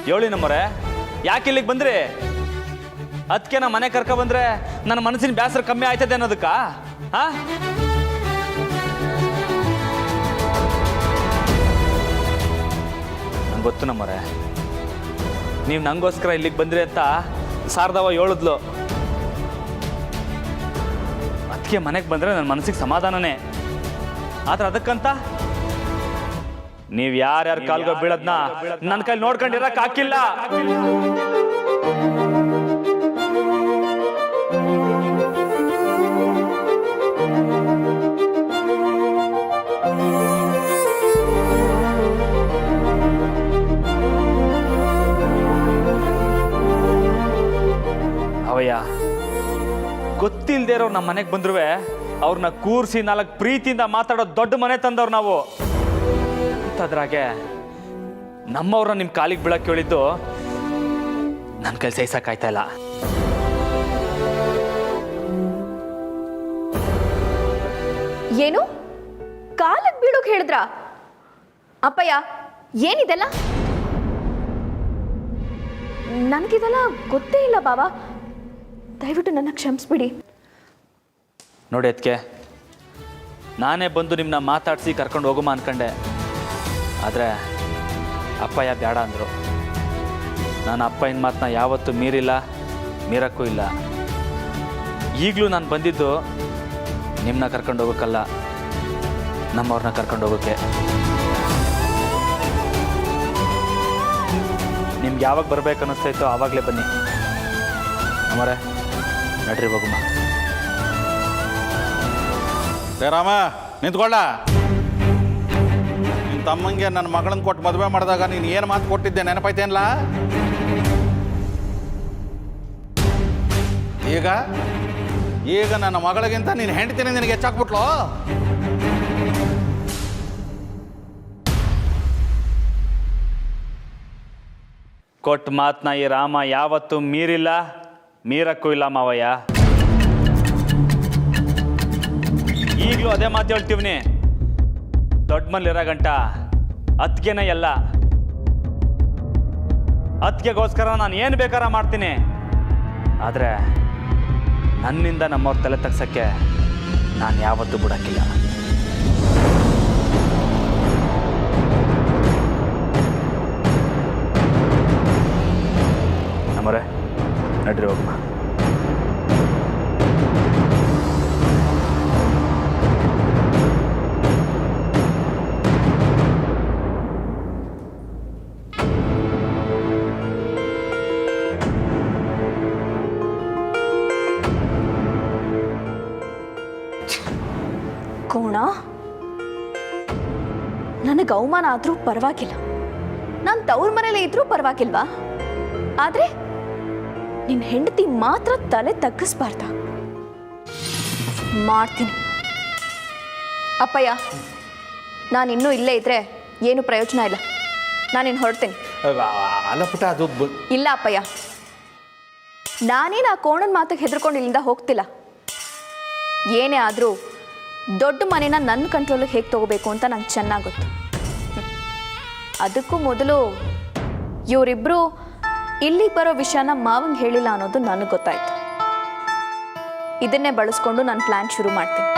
ಹೇಳಿ ನಮ್ಮರೆ, ಯಾಕೆ ಇಲ್ಲಿಗೆ ಬಂದ್ರಿ? ಅದಕ್ಕೆ ನಾ ಮನೆ ಕರ್ಕ ಬಂದ್ರೆ ನನ್ನ ಮನಸ್ಸಿನ ಬೇಸರ ಕಮ್ಮಿ ಆಯ್ತದೆ ಅನ್ನೋದಕ್ಕ? ಹಾ, ನಂಗೆ ಗೊತ್ತು ನಮ್ಮರೆ, ನೀವು ನಂಗೋಸ್ಕರ ಇಲ್ಲಿಗೆ ಬಂದ್ರಿ ಅಂತ ಶಾರದವ್ವ ಹೇಳಿದ್ಲು. ಅದಕ್ಕೆ ಮನೆಗೆ ಬಂದರೆ ನನ್ನ ಮನಸ್ಸಿಗೆ ಸಮಾಧಾನನೇ. ಆದ್ರೆ ಅದಕ್ಕಂತ ನೀವು ಯಾರ್ಯಾರ ಕಾಲ್ಗೋ ಬೀಳದ್ನ ನನ್ನ ಕೈಲಿ ನೋಡ್ಕೊಂಡಿರಕ್ ಹಾಕಿಲ್ಲ. ಅವಯ್ಯ, ಗೊತ್ತಿಲ್ದೇ ಇರೋರು ನಮ್ಮ ಮನೆಗೆ ಬಂದ್ರು ಅವ್ರನ್ನ ಕೂರಿಸಿ 4 ಪ್ರೀತಿಯಿಂದ ಮಾತಾಡೋ ದೊಡ್ಡ ಮನೆ ತಂದವ್ರು ನಾವು. ಅದ್ರಾಗೆ ನಮ್ಮವ್ರನ್ನ ನಿಮ್ಮ ಕಾಲಿಗೆ ಬೀಳಕ್ಕೆ ಹೇಳಿದ್ದು ನನ್ನ ಕೈ ಸಹಿಸಕ್ಕಾಯ್ತಾ ಇಲ್ಲ. ಏನು ಕಾಲಿಗೆ ಬೀಳೋಕೆ ಹೇಳಿದ್ರ? ಅಪ್ಪಯ್ಯ, ಏನಿದೆಲ್ಲ? ನನಗಿದೆಲ್ಲ ಗೊತ್ತೇ ಇಲ್ಲ ಬಾಬಾ, ದಯವಿಟ್ಟು ನನ್ನ ಕ್ಷಮಿಸ್ಬಿಡಿ. ನೋಡಿ ಅದಕ್ಕೆ ನಾನೇ ಬಂದು ನಿಮ್ಮನ್ನ ಮಾತಾಡಿಸಿ ಕರ್ಕೊಂಡು ಹೋಗುಮ ಅನ್ಕಂಡೆ. ಆದರೆ ಅಪ್ಪಯ್ಯ ಬೇಡ ಅಂದರು. ನಾನು ಅಪ್ಪಯ್ಯನ ಮಾತನ್ನ ಯಾವತ್ತೂ ಮೀರಕ್ಕೂ ಇಲ್ಲ. ಈಗಲೂ ನಾನು ಬಂದಿದ್ದು ನಿಮ್ಮನ್ನ ಕರ್ಕೊಂಡು ಹೋಗೋಕ್ಕಲ್ಲ, ನಮ್ಮವ್ರನ್ನ ಕರ್ಕೊಂಡು ಹೋಗೋಕ್ಕೆ. ನಿಮ್ಗೆ ಯಾವಾಗ ಬರ್ಬೇಕು ಅನ್ನಿಸ್ತೈತೋ ಆವಾಗಲೇ ಬನ್ನಿ. ಅಮ್ಮರೇ, ನಡ್ರಿ ಹೋಗುಮ. ರಾಮ, ನಿಂತ್ಕೊಳ್ಳ. ನಿನ್ನ ತಮ್ಮಂಗೆ ನನ್ನ ಮಗಳನ್ನ ಕೊಟ್ಟು ಮದುವೆ ಮಾಡಿದಾಗ ನೀನು ಏನು ಮಾತು ಕೊಟ್ಟಿದ್ದೆ ನೆನಪೈತೇನಲ್ಲ? ಈಗ ನನ್ನ ಮಗಳಿಗಿಂತ ನೀನು ಹೆಂಡ್ತೀನಿ ನಿನಗೆ ಹೆಚ್ಚಾಕ್ಬಿಟ್ಲು. ಕೊಟ್ಟ ಮಾತನ್ನ ಈ ರಾಮ ಯಾವತ್ತೂ ಮೀರಕ್ಕೂ ಇಲ್ಲ ಮಾವಯ್ಯ. ಈಗಲೂ ಅದೇ ಮಾತು ಹೇಳ್ತೀವ್ನಿ, ದೊಡ್ಡ ಮನೇಲಿರೋ ಗಂಟ ಅತ್ತಿಗೆನೇ ಎಲ್ಲ. ಅತ್ತಿಗೆಗೋಸ್ಕರ ನಾನು ಏನು ಬೇಕಾರ ಮಾಡ್ತೀನಿ. ಆದರೆ ನನ್ನಿಂದ ನಮ್ಮವ್ರ ತಲೆ ತಗ್ಸಕ್ಕೆ ನಾನು ಯಾವತ್ತೂ ಬಿಡೋಕ್ಕಿಲ್ಲ. ನಮ್ಮರೆ, ನಡ್ರಿ ಹೋಗಮ್ಮ. ಕೋಣ, ನನಗೆ ಅವಮಾನ ಆದರೂ ಪರವಾಗಿಲ್ಲ, ನಾನು ತವ್ರ ಮನೇಲಿ ಇದ್ರೂ ಪರವಾಗಿಲ್ವಾ? ಆದರೆ ನಿನ್ನ ಹೆಂಡತಿ ಮಾತ್ರ ತಲೆ ತಗ್ಗಿಸ್ಬಾರ್ದ? ಮಾಡ್ತೀನಿ. ಅಪ್ಪಯ್ಯ, ನಾನಿನ್ನೂ ಇಲ್ಲೇ ಇದ್ರೆ ಏನು ಪ್ರಯೋಜನ ಇಲ್ಲ. ನಾನಿನ್ನು ಹೊರಡ್ತೀನಿ. ಅಲ್ಲ ಪುಟ್ಟ, ಅದು ಇಲ್ಲ ಅಪ್ಪಯ್ಯ, ನಾನೇನು ಆ ಕೋಣನ ಮಾತಿಗೆ ಹೆದರ್ಕೊಂಡು ಇಲ್ಲಿಂದ ಹೋಗ್ತಿಲ್ಲ. ಏನೇ ಆದರೂ ದೊಡ್ಡ ಮನೇನ ನನ್ನ ಕಂಟ್ರೋಲಿಗೆ ಹೇಗೆ ತಗೋಬೇಕು ಅಂತ ನಂಗೆ ಚೆನ್ನಾಗಿ ಗೊತ್ತು. ಅದಕ್ಕೂ ಮೊದಲು ಇವರಿಬ್ಬರು ಇಲ್ಲಿಗೆ ಬರೋ ವಿಷಯನ ಮಾವಂಗೆ ಹೇಳಿಲ್ಲ ಅನ್ನೋದು ನನಗೆ ಗೊತ್ತಾಯ್ತು. ಇದನ್ನೇ ಬಳಸ್ಕೊಂಡು ನಾನು ಪ್ಲ್ಯಾನ್ ಶುರು ಮಾಡ್ತೀನಿ.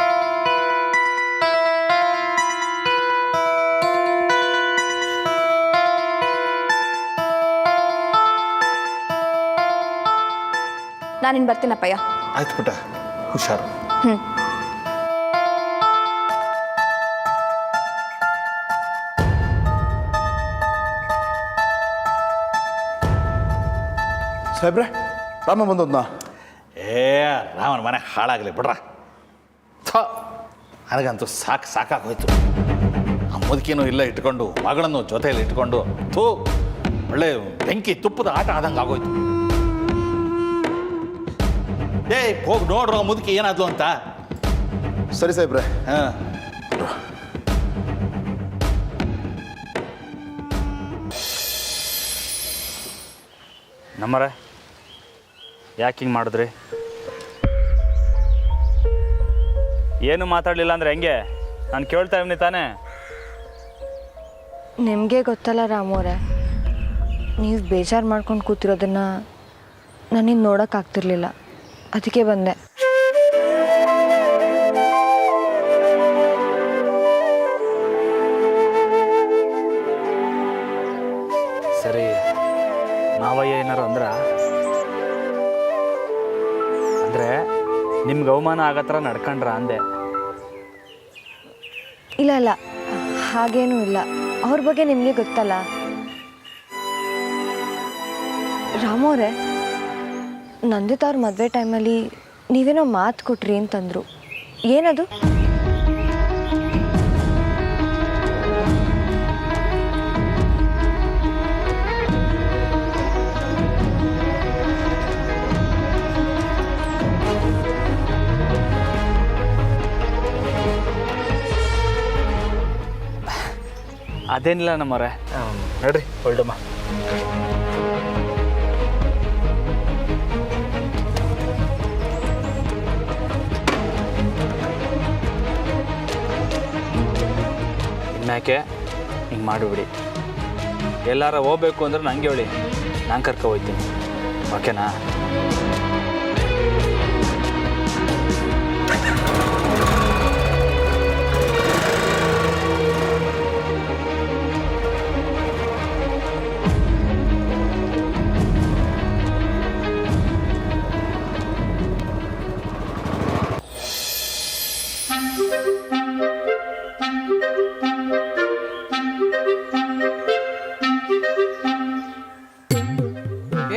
ನಾನಿನ್ನು ಬರ್ತೀನಪ್ಪಯ್ಯ. ಆಯ್ತು ಪುಟ್ಟ, ಹುಷಾರು. ಸಾಹೇಬ್ರೆ, ರಾಮ ಬಂದದ್ನಾ? ರಾಮನ ಮನೆ ಹಾಳಾಗಲಿ ಬಿಡ್ರ. ನನಗಂತೂ ಸಾಕಾಗೋಯ್ತು. ಆ ಮುದುಕಿನೂ ಇಲ್ಲ ಇಟ್ಕೊಂಡು, ಮಗಳನ್ನು ಜೊತೆಯಲ್ಲಿ ಇಟ್ಕೊಂಡು, ಒಳ್ಳೆ ಬೆಂಕಿ ತುಪ್ಪದ ಆಟ ಆದಂಗೆ ಆಗೋಯ್ತು. ಹೋಗಿ ನೋಡ್ರು ಮುದುಕಿ ಏನಾದ್ಲು ಅಂತ. ಸರಿ ಸಾಹೇಬ್ರೆ. ಹಾಂ, ನಮ್ಮರೆ, ಯಾಕೆ ಹಿಂಗೆ ಮಾಡಿದ್ರಿ? ಏನು ಮಾತಾಡಲಿಲ್ಲ ಅಂದರೆ ಹೆಂಗೆ? ನಾನು ಕೇಳ್ತಾ ಇವ್ನಿ ತಾನೇ. ನಿಮಗೆ ಗೊತ್ತಲ್ಲ ರಾಮೋರೆ, ನೀವು ಬೇಜಾರು ಮಾಡ್ಕೊಂಡು ಕೂತಿರೋದನ್ನು ನನ್ನಿಂದ ನೋಡೋಕ್ಕಾಗ್ತಿರ್ಲಿಲ್ಲ, ಅದಕ್ಕೆ ಬಂದೆ. ಸರಿ, ಮಾವಯ್ಯ ಏನಾರು ಅಂದರೆ ನಿಮ್ಗೆ ಅವಮಾನ ಆಗೋ ಥರ ನಡ್ಕೊಂಡ್ರ ಅಂದೆ. ಇಲ್ಲ ಇಲ್ಲ, ಹಾಗೇನೂ ಇಲ್ಲ. ಅವ್ರ ಬಗ್ಗೆ ನಿಮಗೆ ಗೊತ್ತಲ್ಲ. ರಾಮೋರೆ, ನಂದಿತ್ ಅವ್ರ ಮದುವೆ ಟೈಮಲ್ಲಿ ನೀವೇನೋ ಮಾತು ಕೊಟ್ರಿ ಅಂತಂದರು. ಏನದು? ಅದೇನಿಲ್ಲ ನಮ್ಮವ್ರೆ, ನಡ್ರಿ ಹೊಲ್ಡಮ್ಮ. ಇನ್ಮ್ಯಾಕೆ ಹಿಂಗೆ ಮಾಡಿಬಿಡಿ. ಎಲ್ಲಾರ ಹೋಗ್ಬೇಕು ಅಂದ್ರೆ ನಂಗೆ ಹೇಳಿ, ನಾನು ಕರ್ಕೊ ಹೋಗ್ತೀನಿ. ಓಕೆನಾ?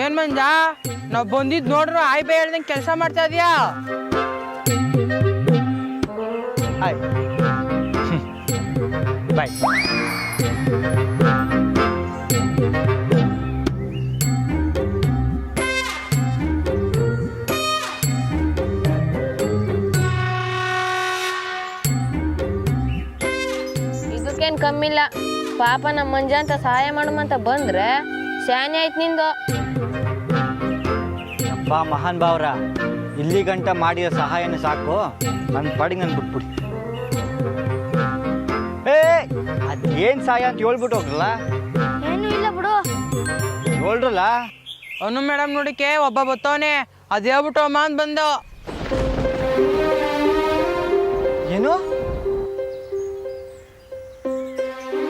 ಏನ್ ಮಂಜ, ನಾವ್ ಬಂದಿದ್ ನೋಡ್ರು ಆಯ್ ಬೈ ಹೇಳ್ದಂಗೆ ಕೆಲಸ ಮಾಡ್ತಾ ಇದೀಯಾ? ಬಾಯ್. ಇದಕ್ಕೇನು ಕಮ್ಮಿಲ್ಲ. ಪಾಪ ನಮ್ಮ ಮಂಜ ಅಂತ ಸಹಾಯ ಮಾಡುಮಂತ ಬಂದ್ರೆ ಶಾನೆ ಆಯ್ತು ನಿಂದು. ಅಪ್ಪ ಮಹಾನ್ ಭಾವ್ರ, ಇಲ್ಲಿ ಗಂಟ ಮಾಡಿದ ಸಹಾಯನ ಸಾಕು, ನನ್ನ ಪಾಡಿಗೆ ನಾನು ಬಿಟ್ಬಿಡಿ. ಅದೇನು ಸಹಾಯ ಅಂತ ಹೇಳ್ಬಿಟ್ಟು ಹೋಗ್ರಲ್ಲ. ಏನು ಇಲ್ಲ ಬಿಡು. ಹೇಳ್ರಲ್ಲ. ಅವನು ಮೇಡಮ್ ನೋಡಿಕೆ ಒಬ್ಬ ಬತ್ತವನೆ, ಅದ್ ಹೇಳ್ಬಿಟ್ಟು ಅಮ್ಮ ಅಂತ ಬಂದು. ಏನು?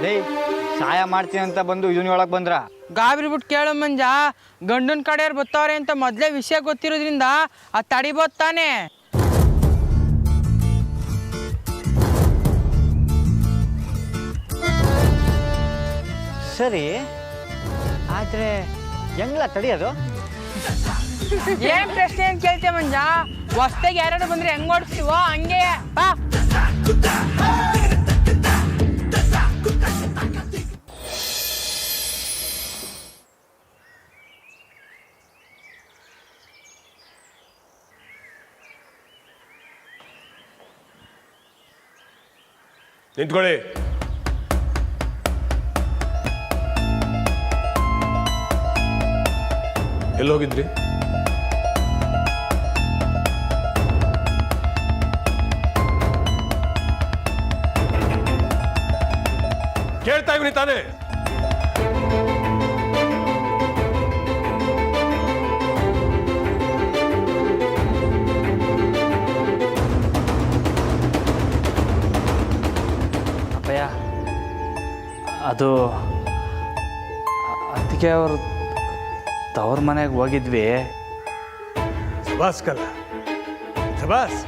ಲೇ, ಸಹಾಯ ಮಾಡ್ತೀನಿ ಅಂತ ಬಂದು ಇದನ್ನ ಒಳಗೆ ಬಂದ್ರ? ಗಾಬರಿ ಬಿಟ್ಟು ಕೇಳು ಮಂಜ, ಗಂಡನ ಕಡೆಯವ್ರು ಬತ್ತವ್ರೆ ಅಂತ ಮೊದ್ಲೇ ವಿಷಯ ಗೊತ್ತಿರೋದ್ರಿಂದ ಅದು ತಡಿಬೋದು ತಾನೆ. ಸರಿ, ಆದ್ರೆ ಹೆಂಗ್ಲ ತಡಿಯೋದು? ಏನ್ ಪ್ರಶ್ನೆ ಅಂತ ಕೇಳ್ತೇವೆ ಮಂಜ? ಹೊಸ್ದಾಗಿ ಯಾರು ಬಂದ್ರೆ ಹೆಂಗ್ ಓಡಿಸ್ತೀವೋ ಹಂಗೆ ಬಾ. ನಿಂತ್ಕೊಳ್ಳಿ. ಎಲ್ಲಿ ಹೋಗಿದ್ರಿ? ಕೇಳ್ತಾ ಇವ್ನಿ ತಾನೇ? ಅಪ್ಪಯ್ಯ, ಅದು ಅದಕ್ಕೆ ಅವರು ತವ್ರ ಮನೆಗೆ ಹೋಗಿದ್ವಿ. ಸಬಾಸ್ ಕಲ್ಲ, ಸಬಾಸ್.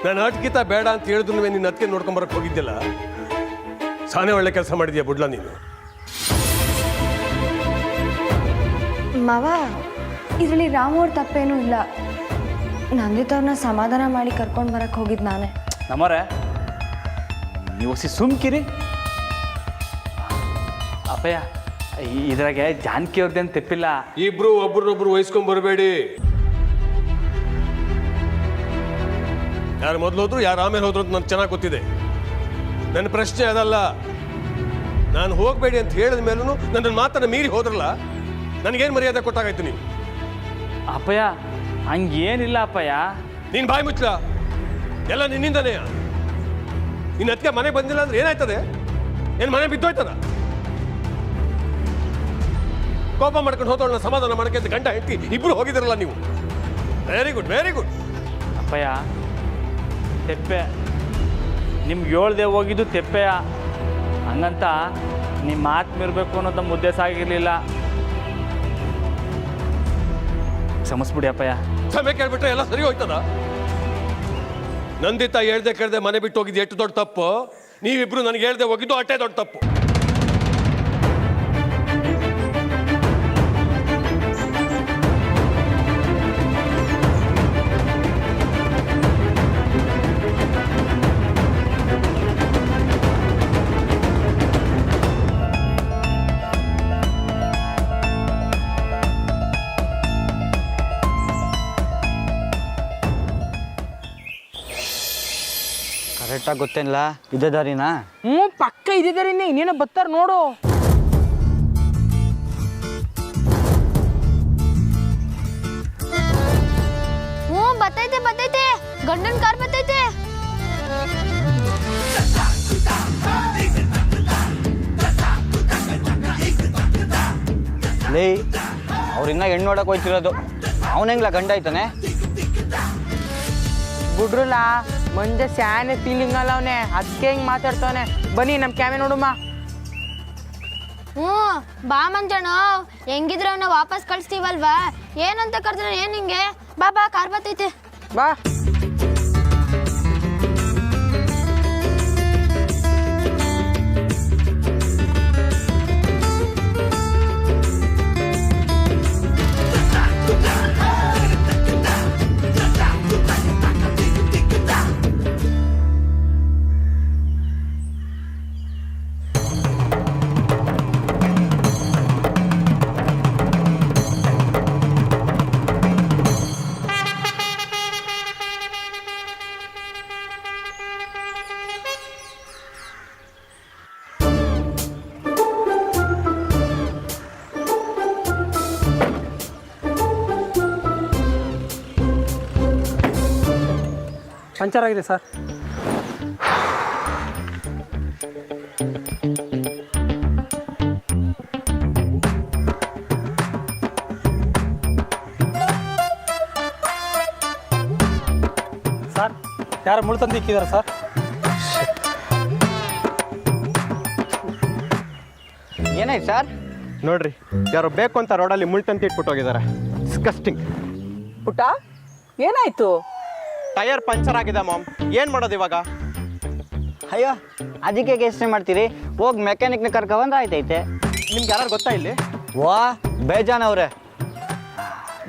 ನಾನು ಅಟ್ಕಿತ ಬೇಡ ಅಂತ ಹೇಳಿದ್ರು ನಿನ್ನ ಅದಕ್ಕೆ ನೋಡ್ಕೊಂಬರಕ್ಕೆ ಹೋಗಿದ್ದಿಲ್ಲ. ಸಾನೇ ಒಳ್ಳೆ ಕೆಲಸ ಮಾಡಿದ್ಯಾ ಬುಡ್ಲ ನೀನು. ಮಾವ, ಇದರಲ್ಲಿ ರಾಮೋರ್ ತಪ್ಪೇನೂ ಇಲ್ಲ. ನಂದಿತ್ ಅವ್ರನ್ನ ಸಮಾಧಾನ ಮಾಡಿ ಕರ್ಕೊಂಡು ಬರಕ್ಕೆ ಹೋಗಿದ್ದು ನಾನೇ. ನಮ್ಮವ್ರೆ, ನೀವು ಸುಮ್ಕಿರಿ. ಅಪ್ಪಯ್ಯ, ಇದ್ರಾಗೆ ಜಾನಕಿ ಅವ್ರದ್ದೇನು ತೆಪ್ಪಿಲ್ಲ. ಇಬ್ರು ಒಬ್ರನ್ನೊಬ್ರು ವಹಿಸ್ಕೊಂಡ್ ಬರಬೇಡಿ. ಯಾರು ಮೊದಲು ಹೋದ್ರು ಯಾರು ಆಮೇಲೆ ಹೋದ್ರು ಅಂತ ನನಗೆ ಚೆನ್ನಾಗಿ ಗೊತ್ತಿದೆ. ನನ್ನ ಪ್ರಶ್ನೆ ಅದಲ್ಲ. ನಾನು ಹೋಗಬೇಡಿ ಅಂತ ಹೇಳಿದ ಮೇಲೂ ನನ್ನ ಮಾತನ್ನ ಮೀರಿ ಹೋದ್ರಲ್ಲ, ನನಗೇನು ಮರ್ಯಾದೆ ಕೊಟ್ಟಾಗಾಯ್ತು ನೀವು? ಅಪ್ಪಯ್ಯ, ಹಂಗೇನಿಲ್ಲ ಅಪ್ಪಯ್ಯ. ನೀನು ಬಾಯಿ ಮುಚ್ಚಲ, ಎಲ್ಲ ನಿನ್ನಿಂದನೇ. ನಿನ್ನ ಅದಕ್ಕೆ ಮನೆಗೆ ಬಂದಿಲ್ಲ ಅಂದ್ರೆ ಏನಾಯ್ತದೆ? ಏನು ಮನೆ ಬಿದ್ದೋಯ್ತದ? ಕೋಪ ಮಾಡ್ಕೊಂಡು ಹೋದವಳನ್ನ ಸಮಾಧಾನ ಮಾಡಕ್ಕೆ ಅಂತ ಗಂಡ ಹೆಂಡತಿ ಇಬ್ರು ಹೋಗಿದಿರಲ್ಲ ನೀವು. Very good, very good. ಅಪ್ಪಯ್ಯ ತೆಪ್ಪೆ ನಿಮ್ಗೆ ಹೇಳ್ದೆ ಹೋಗಿದ್ದು ತೆಪ್ಪೆಯ, ಹಂಗಂತ ನಿಮ್ಮ ಮಾತು ಮೀರಬೇಕು ಅನ್ನೋದು ನಮ್ಮ ಉದ್ದೇಶ ಆಗಿರಲಿಲ್ಲ. ಕ್ಷಮಿಸ್ಬಿಡಿ ಅಪ್ಪಯ್ಯ. ಸಮಯ ಕೇಳ್ಬಿಟ್ರೆ ಎಲ್ಲ ಸರಿ ಹೋಯ್ತದ? ನಂದಿತಾ ಹೇಳ್ದೆ ಕೇಳ್ದೆ ಮನೆ ಬಿಟ್ಟು ಹೋಗಿದ್ದು ಎಷ್ಟು ದೊಡ್ಡ ತಪ್ಪು, ನೀವಿಬ್ರು ನನಗೆ ಹೇಳ್ದೆ ಹೋಗಿದ್ದು ಅಷ್ಟೇ ದೊಡ್ಡ ತಪ್ಪು. ಕರೆಕ್ಟಾಗಿ ಗೊತ್ತೇನಿಲ್ಲ, ಇದೇ ದಾರಿನಾ? ಪಕ್ಕ ಇದ್ದಿದ್ದಾರೆ ಇನ್ನೇನೋ ಬರ್ತಾರ ನೋಡು. ಬತ್ತೈತೆ ಗಂಡನ ಕಾರ್ ಬತ್ತೈತೆ. ಲೇ, ಅವ್ರಿನ್ನ ಹೆಣ್ಣು ನೋಡಕ್ ಹೋಯ್ತಿರೋದು, ಅವನ ಹೆಂಗ್ಲ ಗಂಡ ಆಯ್ತಾನೆ? ಬಿಡ್ರಲ್ಲ, ಮಂಜ ಸ್ಯಾನೆ ಫೀಲಿಂಗ್ ಅಲ್ಲ ಅವನೇ, ಅದಕ್ಕೆ ಹಿಂಗೆ ಮಾತಾಡ್ತಾವನೆ. ಬನ್ನಿ ನಮ್ಮ ಕ್ಯಾಮೆ ನೋಡುಮ್ಮ. ಬಾ ಮಂಜಣ್ಣ, ಹೆಂಗಿದ್ರು ಅವನ್ನ ವಾಪಸ್ ಕಳಿಸ್ತೀವಲ್ವಾ? ಏನಂತ ಕರೆದ್ರೆ ಏನ್ ಹಿಂಗೆ? ಬಾ ಬಾ, ಕಾರ್ ಬತ್ತೈತೆ. ಬಾ. ಪಂಚರ್ ಆಗಿದೆ ಸರ್. ಸರ್, ಯಾರು ಮುಳ್ಳು ತಂದು ಇಕ್ಕಿದ್ದಾರೆ ಸರ್? ಏನಾಯ್ತು ಸರ್? ನೋಡ್ರಿ, ಯಾರೋ ಬೇಕು ಅಂತ ರೋಡಲ್ಲಿ ಮುಳ್ಳು ತಂತಿ ಇಟ್ಬಿಟ್ಟು ಹೋಗಿದ್ದಾರೆ. ಡಿಸ್ಕಸ್ಟಿಂಗ್. ಪುಟ್ಟ, ಏನಾಯ್ತು? ಟೈರ್ ಪಂಚರ್ ಆಗಿದೆ ಮಾಮ್. ಏನು ಮಾಡೋದು ಇವಾಗ? ಅಯ್ಯೋ, ಅದಕ್ಕೆ ಯೋಚನೆ ಮಾಡ್ತೀರಿ, ಹೋಗಿ ಮೆಕ್ಯಾನಿಕ್ನ ಕರ್ಕೊಂಡ್ರೆ ಆಯ್ತೈತೆ. ನಿಮ್ಗೆ ಯಾರು ಗೊತ್ತಾ ಇಲ್ಲಿ? ವಾ, ಬೇಜಾನವ್ರೆ.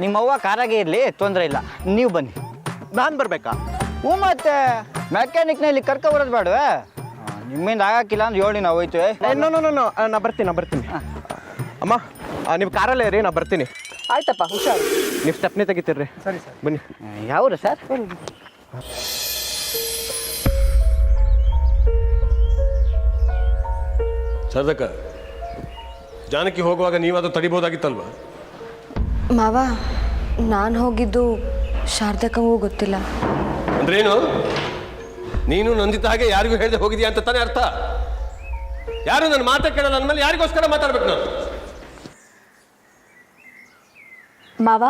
ನಿಮ್ಮವ್ವ ಕಾರಾಗೆ ಇರಲಿ, ತೊಂದರೆ ಇಲ್ಲ, ನೀವು ಬನ್ನಿ. ನಾನು ಬರಬೇಕಾ? ಹ್ಞೂ, ಮತ್ತೆ ಮೆಕ್ಯಾನಿಕ್ನ ಇಲ್ಲಿ ಕರ್ಕೊಬರೋದು ಬೇಡವೇ? ನಿಮ್ಮಿಂದ ಆಗಕ್ಕಿಲ್ಲ ಅಂದ್ರೆ ಹೇಳಿ, ನಾವು ಹೋಯ್ತೇವೆ. ನೋ ನೋ ನೋ ನೋ, ನಾ ಬರ್ತೀನಿ. ಅಮ್ಮ, ನೀವು ಕಾರಲ್ಲೇ ಇರಿ, ನಾ ಬರ್ತೀನಿ. ಆಯ್ತಪ್ಪ, ಹುಷಾರು. ನೀವು ಸ್ಟೆಪ್ನೇ ತೆಗಿತೀರ್ರಿ. ಸರಿ ಸರ್, ಬನ್ನಿ. ಯಾವ್ರು ಸರ್? ಸರ್ದಕ್ಕ, ಜಾನಕಿ ಹೋಗುವಾಗ ನೀವಾದ್ರೂ ತಡಿಬೋದಾಗಿತ್ತಲ್ವ? ಮಾವ, ನಾನು ಹೋಗಿದ್ದು ಶಾರದಕ್ಕಂಗೂ ಗೊತ್ತಿಲ್ಲ. ಅಂದ್ರೇನು? ನೀನು ನಂದಿತ ಹಾಗೆ ಯಾರಿಗೂ ಹೇಳ್ದೆ ಹೋಗಿದ್ಯಾ ಅಂತ ತಾನೇ ಅರ್ಥ? ಯಾರು ನನ್ನ ಮಾತೇ ಕೇಳಲ್ಲ ಅಂದ್ಮೇಲೆ ಯಾರಿಗೋಸ್ಕರ ಮಾತಾಡ್ಬೇಕು ನಾನು? ಮಾವ,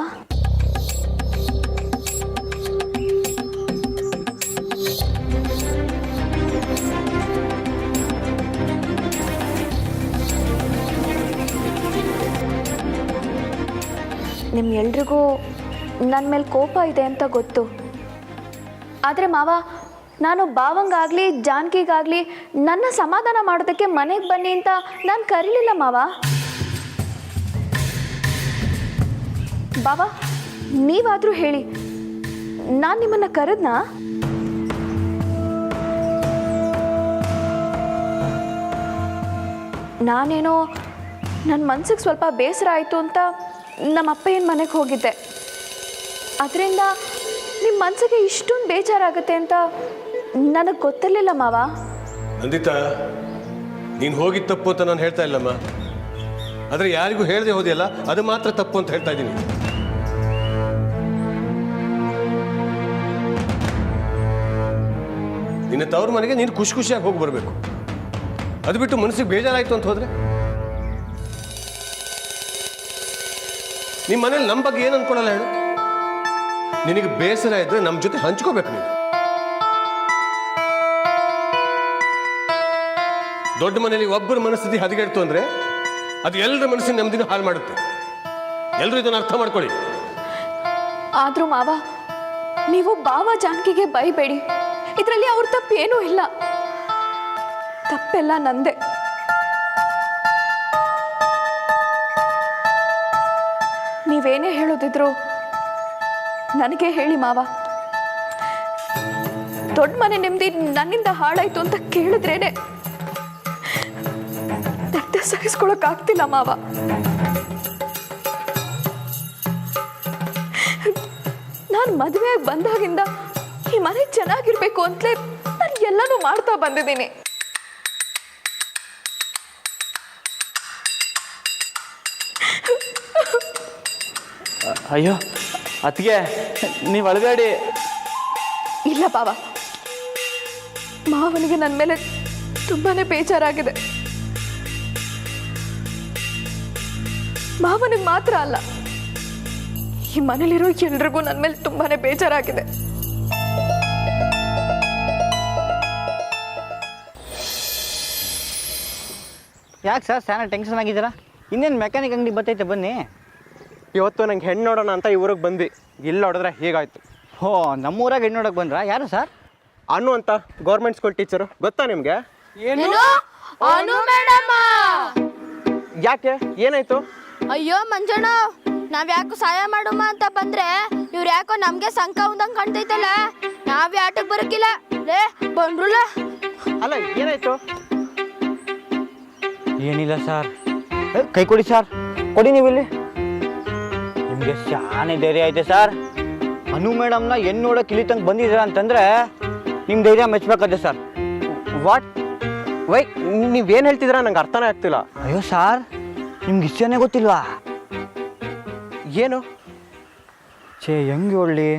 ನಿಮ್ಗೆಲ್ರಿಗೂ ನನ್ನ ಮೇಲೆ ಕೋಪ ಇದೆ ಅಂತ ಗೊತ್ತು. ಆದರೆ ಮಾವ, ನಾನು ಭಾವಂಗಾಗಲಿ ಜಾನಕಿಗಾಗಲಿ ನನ್ನ ಸಮಾಧಾನ ಮಾಡೋದಕ್ಕೆ ಮನೆಗೆ ಬನ್ನಿ ಅಂತ ನಾನು ಕರೀಲಿಲ್ಲ ಮಾವ. ಬಾವ, ನೀವಾದರೂ ಹೇಳಿ, ನಾನು ನಿಮ್ಮನ್ನು ಕರೆದ್ನಾ? ನಾನೇನೋ ನನ್ನ ಮನ್ಸಿಗೆ ಸ್ವಲ್ಪ ಬೇಸರ ಆಯಿತು ಅಂತ ನಮ್ಮ ಅಪ್ಪಯ್ಯನ ಮನೆಗೆ ಹೋಗಿದ್ದೆ. ಅದರಿಂದ ನಿಮ್ಮ ಮನಸ್ಸಿಗೆ ಇಷ್ಟೊಂದು ಬೇಜಾರಾಗುತ್ತೆ ಅಂತ ನನಗೆ ಗೊತ್ತಿರಲಿಲ್ಲ ಮಾವ. ನಂದಿತಾ, ನೀನು ಹೋಗಿದ್ದು ತಪ್ಪು ಅಂತ ನಾನು ಹೇಳ್ತಾ ಇಲ್ಲಮ್ಮ. ಆದರೆ ಯಾರಿಗೂ ಹೇಳದೆ ಹೋದೆಯಲ್ಲ, ಅದು ಮಾತ್ರ ತಪ್ಪು ಅಂತ ಹೇಳ್ತಾ ಇದ್ದೀನಿ. ನಿನ್ನ ತವ್ರ ಮನೆಗೆ ನೀನು ಖುಷಿ ಖುಷಿಯಾಗಿ ಹೋಗಿ ಬರಬೇಕು. ಅದು ಬಿಟ್ಟು ಮನಸ್ಸಿಗೆ ಬೇಜಾರಾಯಿತು ಅಂತ ಹೋದರೆ ನಿಮ್ಮ ಮನೇಲಿ ನಮ್ಮ ಬಗ್ಗೆ ಏನು ಅನ್ಕೊಳ್ಳಲ್ಲ ಹೇಳು. ನಿನಗೆ ಬೇಸರ ಇದ್ರೆ ನಮ್ಮ ಜೊತೆ ಹಂಚ್ಕೋಬೇಕು ನೀನು. ದೊಡ್ಡ ಮನೆಯಲ್ಲಿ ಒಬ್ಬರ ಮನಸ್ಥಿತಿ ಹದಗೆಡ್ತು ಅಂದ್ರೆ ಅದು ಎಲ್ಲರ ಮನಸ್ಸಿನ ನೆಮ್ಮದಿನ ಹಾಳು ಮಾಡುತ್ತೆ. ಎಲ್ಲರೂ ಇದನ್ನು ಅರ್ಥ ಮಾಡ್ಕೊಳ್ಳಿ. ಆದ್ರೂ ಮಾವ, ನೀವು ಬಾವ ಜಾನಕಿಗೆ ಬೈಬೇಡಿ. ಇದರಲ್ಲಿ ಅವ್ರ ತಪ್ಪೇನೂ ಇಲ್ಲ. ತಪ್ಪೆಲ್ಲ ನಂದೆ. ನೀವೇನೇ ಹೇಳೋದಿದ್ರು ನನಗೆ ಹೇಳಿ ಮಾವ. ದೊಡ್ಡ ಮನೆ ನೆಮ್ಮದಿ ನನ್ನಿಂದ ಹಾಳಾಯ್ತು ಅಂತ ಕೇಳಿದ್ರೇನೆ ಮತ್ತೆ ಸಹಿಸ್ಕೊಳಕ್ಕಾಗ್ತಿಲ್ಲ ಮಾವ. ನಾನು ಮದುವೆಯಾಗಿ ಬಂದಾಗಿಂದ ಈ ಮನೆ ಚೆನ್ನಾಗಿರ್ಬೇಕು ಅಂತಲೇ ನಾನು ಎಲ್ಲನೂ ಮಾಡ್ತಾ ಬಂದಿದ್ದೀನಿ. ಅಯ್ಯೋ ಅತ್ತಿಗೆ, ನೀವು ಅಳಬೇಡಿ. ಇಲ್ಲ ಬಾವ, ಮಾವನಿಗೆ ನನ್ನ ಮೇಲೆ ತುಂಬಾನೇ ಬೇಜಾರಾಗಿದೆ. ಮಾವನಿಗೆ ಮಾತ್ರ ಅಲ್ಲ, ಈ ಮನೇಲಿರೋ ಎಲ್ರಿಗೂ ನನ್ನ ಮೇಲೆ ತುಂಬಾನೇ ಬೇಜಾರಾಗಿದೆ. ಯಾಕೆ ಸರ್ ಸ್ಯಾನ ಟೆನ್ಷನ್ ಆಗಿದ್ದೀರಾ? ಇನ್ನೇನು ಮೆಕ್ಯಾನಿಕ್ ಅಂಗಡಿ ಬರ್ತೈತೆ ಬನ್ನಿ. ಇವತ್ತು ನಂಗೆ ಹೆಣ್ಣು ನೋಡೋಣ ಅಂತ ಈ ಊರಿಗೆ ಬಂದು ಇಲ್ಲಿ ನೋಡಿದ್ರೆ ಹೀಗಾಯ್ತು. ಹೋ, ನಮ್ಮೂರಾಗ ಹೆಣ್ಣು ನೋಡೋಕೆ ಬಂದ್ರಾ? ಯಾರು ಸರ್? ಅನು ಅಂತ ಗೌರ್ಮೆಂಟ್ ಸ್ಕೂಲ್ ಟೀಚರು, ಗೊತ್ತಾ ನಿಮಗೆ? ಯಾಕೆ, ಏನಾಯ್ತು? ಅಯ್ಯೋ ಮಂಜಣ್ಣ, ನಾವ್ ಯಾಕೋ ಸಹಾಯ ಮಾಡಮ್ಮ ಅಂತ ಬಂದ್ರೆ ಇವ್ರು ಯಾಕೋ ನಮ್ಗೆ ಸಂಕ ಉಂದಂಗ್ ಕಾಣ್ತೈತಲ್ಲ. ನಾವ್ ಆಟಕ್ಕೆ ಬರಕಿಲ್ಲ ಲೇ ಬಂದ್ರಲ್ಲ. ಅಲ್ಲ, ಏನಾಯ್ತು? ಏನಿಲ್ಲ ಸರ್. ಕೈ ಕೊಡಿ ಸರ್, ಕೊಡಿ ನೀವು ಇಲ್ಲಿ. ನಿಮಗೆ ಶಾನೆ ಧೈರ್ಯ ಐತೆ ಸರ್. ಅನು ಮೇಡಮ್ನ ಹೆಣ್ಣು ನೋಡೋಕೆ ಇಲ್ಲಿ ತನಕ ಬಂದಿದ್ದೀರಾ ಅಂತಂದ್ರೆ ನಿಮ್ಮ ಧೈರ್ಯ ಮೆಚ್ಚಬೇಕತ್ತೆ ಸರ್. ವಾಟ್? ವೈ, ನೀವೇನು ಹೇಳ್ತಿದ್ದೀರಾ ನಂಗೆ ಅರ್ಥನೇ ಆಗ್ತಿಲ್ಲ. ಅಯ್ಯೋ ಸರ್, ನಿಮ್ಗೆ ಇಷ್ಟನೇ ಗೊತ್ತಿಲ್ವಾ? ಏನು? ಹೆಂಗೆ ಹೇಳಿ,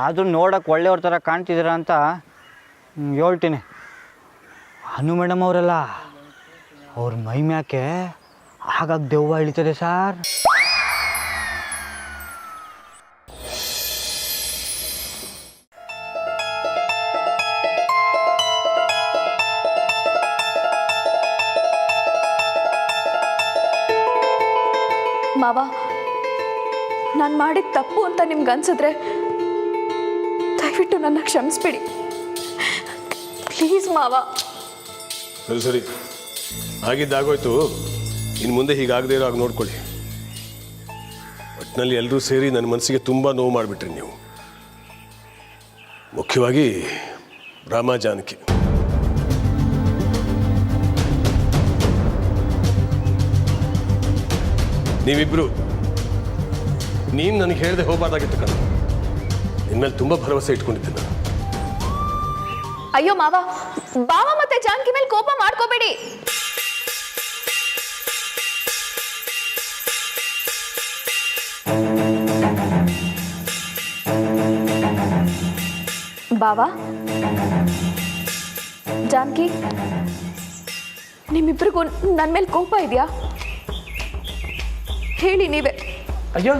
ಆದರೂ ನೋಡೋಕೆ ಒಳ್ಳೆಯವ್ರ ಥರ ಕಾಣ್ತಿದ್ದೀರಾ ಅಂತ ಹೇಳ್ತೀನಿ. ಅನು ಮೇಡಮ್ ಅವರಲ್ಲ, ಅವ್ರ ಮೈ ಮ್ಯಾಕೆ ಆಗಾಗ ದೆವ್ವ ಇಳಿತದೆ ಸರ್. ಮಾವ, ನಾನು ಮಾಡಿದ ತಪ್ಪು ಅಂತ ನಿಮ್ಗೆ ಅನ್ಸಿದ್ರೆ ದಯವಿಟ್ಟು ನನ್ನ ಕ್ಷಮಿಸ್ಬಿಡಿ ಪ್ಲೀಸ್ ಮಾವ. ಸರಿ, ಆಗಿದ್ದಾಗೋಯ್ತು. ಇನ್ನು ಮುಂದೆ ಹೀಗಾಗದೇ ಇರೋ ಹಾಗೆ ನೋಡ್ಕೊಳ್ಳಿ. ಒಟ್ಟಿನಲ್ಲಿ ಎಲ್ಲರೂ ಸೇರಿ ನನ್ನ ಮನಸ್ಸಿಗೆ ತುಂಬ ನೋವು ಮಾಡಿಬಿಟ್ರಿ ನೀವು. ಮುಖ್ಯವಾಗಿ ರಾಮ ಜಾನಕಿ. ನೀವಿಬ್ರು, ನೀನು ನನಗೆ ಹೇಳದೆ ಹೋಗಬಾರ್ದಾಗಿತ್ತು ಕಣ. ನಿನ್ಮೇಲೆ ತುಂಬ ಭರವಸೆ ಇಟ್ಕೊಂಡಿದ್ದೆ ನಾನು. ಅಯ್ಯೋ ಮಾವ, ಬಾವ ಮತ್ತೆ ಜಾನಕಿ ಮೇಲೆ ಕೋಪ ಮಾಡ್ಕೋಬೇಡಿ. ಬಾವ, ಜಾನಕಿ, ನಿಮ್ಮಿಬ್ಬರಿಗೂ ನನ್ನ ಮೇಲೆ ಕೋಪ ಇದೆಯಾ? ಹೇಳಿ ನೀವೇ. ಅಯ್ಯೋ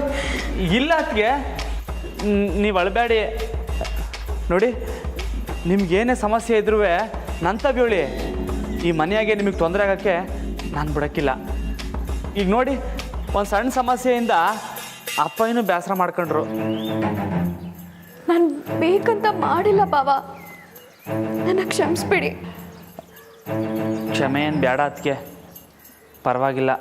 ಇಲ್ಲ ಅತ್ತಿಗೆ, ನೀವು ಅಳಬೇಡಿ. ನೋಡಿ, ನಿಮ್ಗೇನೇ ಸಮಸ್ಯೆ ಇದ್ರೂ ನಂತ ಬೀಳಿ. ಈ ಮನೆಯಾಗೆ ನಿಮಗೆ ತೊಂದರೆ ಆಗೋಕ್ಕೆ ನಾನು ಬಿಡೋಕ್ಕಿಲ್ಲ. ಈಗ ನೋಡಿ, ಒಂದು ಸಣ್ಣ ಸಮಸ್ಯೆಯಿಂದ ಅಪ್ಪ ಏನೂ ಬೇಸರ ಮಾಡ್ಕೊಂಡ್ರು. ನಾನು ಬೇಕಂತ ಮಾಡಿಲ್ಲ ಬಾವ, ನನ್ನ ಕ್ಷಮಿಸ್ಬಿಡಿ. ಕ್ಷಮೆ ಏನು ಬೇಡ ಅತ್ತಿಗೆ, ಪರವಾಗಿಲ್ಲ.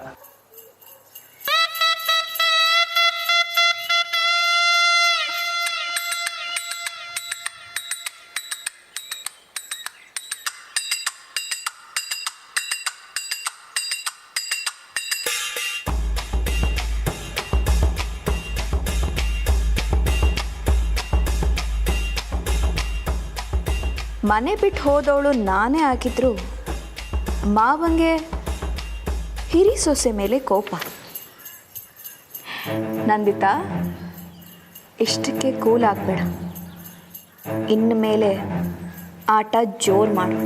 ಮನೆ ಬಿಟ್ಟು ಹೋದವಳು ನಾನೇ ಆಗಿದ್ರು ಮಾವಂಗೆ ಹಿರಿ ಸೊಸೆ ಮೇಲೆ ಕೋಪ. ನಂದಿತಾ, ಇಷ್ಟಕ್ಕೆ ಕೂಲ್ ಆಗಬೇಡ. ಇನ್ನು ಮೇಲೆ ಆಟ ಜೋರು ಮಾಡು.